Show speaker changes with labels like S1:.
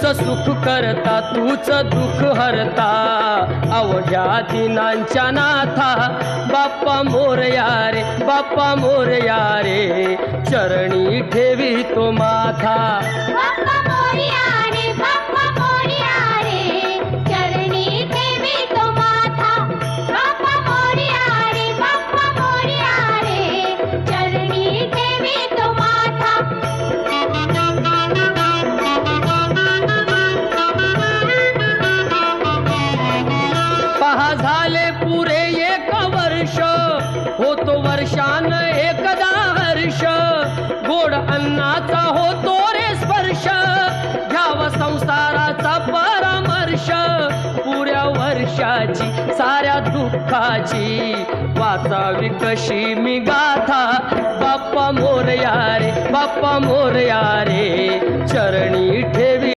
S1: तूच सुख करता तूच दुःख हरता अवघ्या दिनांच्या नाथा बाप्पा मोरया रे बाप्पा मोरया रे चरणी ठेवी तो माथा
S2: बाप्पा मोरया रे बाप्पा मोरया रे चरणी ठेवी तो माथा बाप्पा मोरया रे बाप्पा मोरया रे चरणी ठेवी तो माथा
S1: पहा झाले पुरे एक वर्ष होतो वर्षान एकदा हर्ष गोड अन्नाचा होतो रे स्पर्श घ्यावा संसाराचा परामर्श पुऱ्या वर्षाची साऱ्या दुःखाची वाचावी कशी मी गाथा बाप्पा मोरया रे बाप्पा मोरया रे चरणी ठेवी